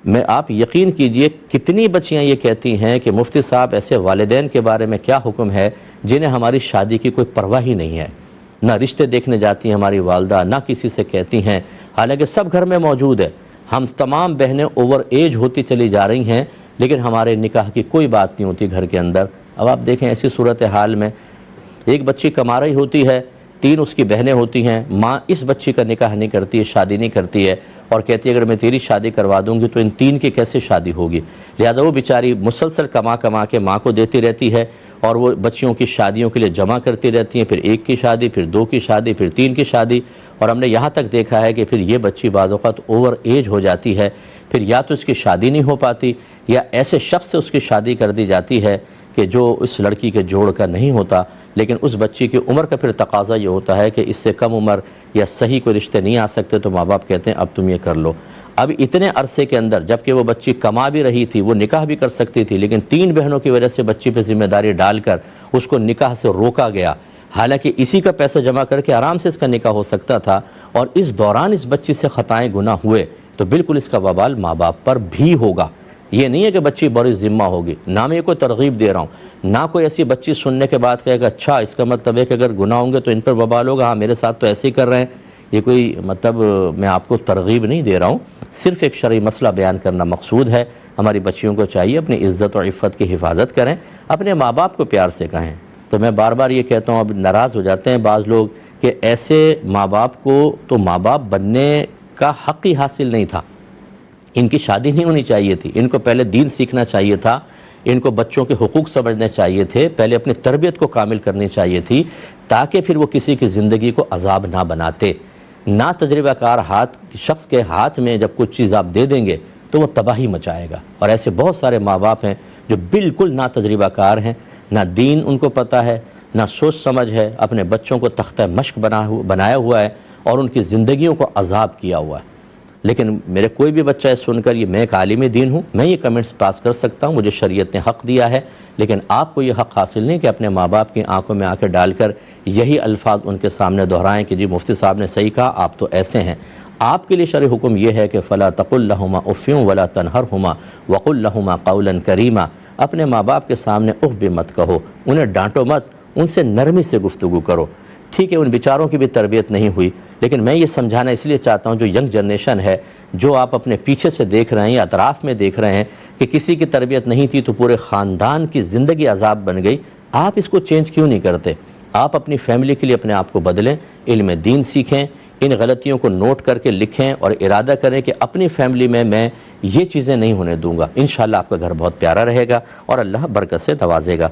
میں آپ یقین کیجئے کتنی بچیاں یہ کہتی ہیں کہ مفتی صاحب ایسے والدین کے بارے میں کیا حکم ہے جنہیں ہماری شادی کی کوئی پرواہ ہی نہیں ہے، نہ رشتے دیکھنے جاتی ہیں ہماری والدہ، نہ کسی سے کہتی ہیں، حالانکہ سب گھر میں موجود ہے، ہم تمام بہنیں اوور ایج ہوتی چلی جا رہی ہیں لیکن ہمارے نکاح کی کوئی بات نہیں ہوتی گھر کے اندر۔ اب آپ دیکھیں ایسی صورتحال میں ایک بچی کما رہی ہوتی ہے، 3 اس کی بہنیں ہوتی ہیں، ماں اس بچی کا نکاح نہیں کرتی ہے، شادی نہیں کرتی ہے اور کہتی ہے اگر میں تیری شادی کروا دوں گی تو ان 3 کی کیسے شادی ہوگی، لہذا وہ بیچاری مسلسل کما کے ماں کو دیتی رہتی ہے اور وہ بچیوں کی شادیوں کے لیے جمع کرتی رہتی ہیں، پھر 1 کی شادی، پھر 2 کی شادی، پھر 3 کی شادی، اور ہم نے یہاں تک دیکھا ہے کہ پھر یہ بچی بعض اوقات اوور ایج ہو جاتی ہے، پھر یا تو اس کی شادی نہیں ہو پاتی یا ایسے شخص سے اس کی شادی کر دی جاتی ہے کہ جو اس لڑکی کے جوڑ کا نہیں ہوتا، لیکن اس بچی کی عمر کا پھر تقاضا یہ ہوتا ہے کہ اس سے کم عمر یا صحیح کوئی رشتے نہیں آ سکتے تو ماں باپ کہتے ہیں اب تم یہ کر لو۔ اب اتنے عرصے کے اندر جبکہ وہ بچی کما بھی رہی تھی، وہ نکاح بھی کر سکتی تھی، لیکن 3 بہنوں کی وجہ سے بچی پہ ذمہ داری ڈال کر اس کو نکاح سے روکا گیا، حالانکہ اسی کا پیسہ جمع کر کے آرام سے اس کا نکاح ہو سکتا تھا، اور اس دوران اس بچی سے خطائیں گناہ ہوئے تو بالکل اس کا وبال ماں باپ پر بھی ہوگا۔ یہ نہیں ہے کہ بچی بڑی ذمہ ہوگی، نہ میں کوئی ترغیب دے رہا ہوں، نہ کوئی ایسی بچی سننے کے بعد کہے گا اچھا اس کا مطلب ہے کہ اگر گناہ ہوں گے تو ان پر وبال ہوگا، ہاں میرے ساتھ تو ایسے ہی کر رہے ہیں۔ یہ کوئی مطلب میں آپ کو ترغیب نہیں دے رہا ہوں، صرف ایک شرعی مسئلہ بیان کرنا مقصود ہے۔ ہماری بچیوں کو چاہیے اپنی عزت اور عفت کی حفاظت کریں، اپنے ماں باپ کو پیار سے کہیں۔ تو میں بار بار یہ کہتا ہوں، اب ناراض ہو جاتے ہیں بعض لوگ کہ ایسے ماں باپ کو تو ماں باپ بننے کا حق ہی حاصل نہیں تھا، ان کی شادی نہیں ہونی چاہیے تھی، ان کو پہلے دین سیکھنا چاہیے تھا، ان کو بچوں کے حقوق سمجھنے چاہیے تھے، پہلے اپنی تربیت کو کامل کرنی چاہیے تھی تاکہ پھر وہ کسی کی زندگی کو عذاب نہ بناتے۔ نا تجربہ کار شخص کے ہاتھ میں جب کچھ چیز آپ دے دیں گے تو وہ تباہی مچائے گا، اور ایسے بہت سارے ماں باپ ہیں جو بالکل نا تجربہ کار ہیں، نہ دین ان کو پتہ ہے، نہ سوچ سمجھ ہے، اپنے بچوں کو تختہ مشق بنایا ہوا ہے اور ان کی زندگیوں کو عذاب کیا ہوا ہے۔ لیکن میرے کوئی بھی بچہ ہے سن کر، یہ میں ایک عالم دین ہوں، میں یہ کمنٹس پاس کر سکتا ہوں، مجھے شریعت نے حق دیا ہے، لیکن آپ کو یہ حق حاصل نہیں کہ اپنے ماں باپ کی آنکھوں میں آنکھیں ڈال کر یہی الفاظ ان کے سامنے دہرائیں کہ جی مفتی صاحب نے صحیح کہا، آپ تو ایسے ہیں۔ آپ کے لیے شرعی حکم یہ ہے کہ فلا تقل لہما اف ولا تنہرہما وقل لہما قولا کریما، اپنے ماں باپ کے سامنے اف بھی مت کہو، انہیں ڈانٹو مت، ان سے نرمی سے گفتگو کرو۔ ٹھیک ہے ان بیچاروں کی بھی تربیت نہیں ہوئی، لیکن میں یہ سمجھانا اس لیے چاہتا ہوں جو ینگ جنریشن ہے، جو آپ اپنے پیچھے سے دیکھ رہے ہیں یا اطراف میں دیکھ رہے ہیں کہ کسی کی تربیت نہیں تھی تو پورے خاندان کی زندگی عذاب بن گئی، آپ اس کو چینج کیوں نہیں کرتے؟ آپ اپنی فیملی کے لیے اپنے آپ کو بدلیں، علم دین سیکھیں، ان غلطیوں کو نوٹ کر کے لکھیں اور ارادہ کریں کہ اپنی فیملی میں یہ چیزیں نہیں ہونے دوں گا۔ انشاءاللہ آپ کا گھر بہت پیارا رہے گا اور اللہ برکت سے نوازے گا۔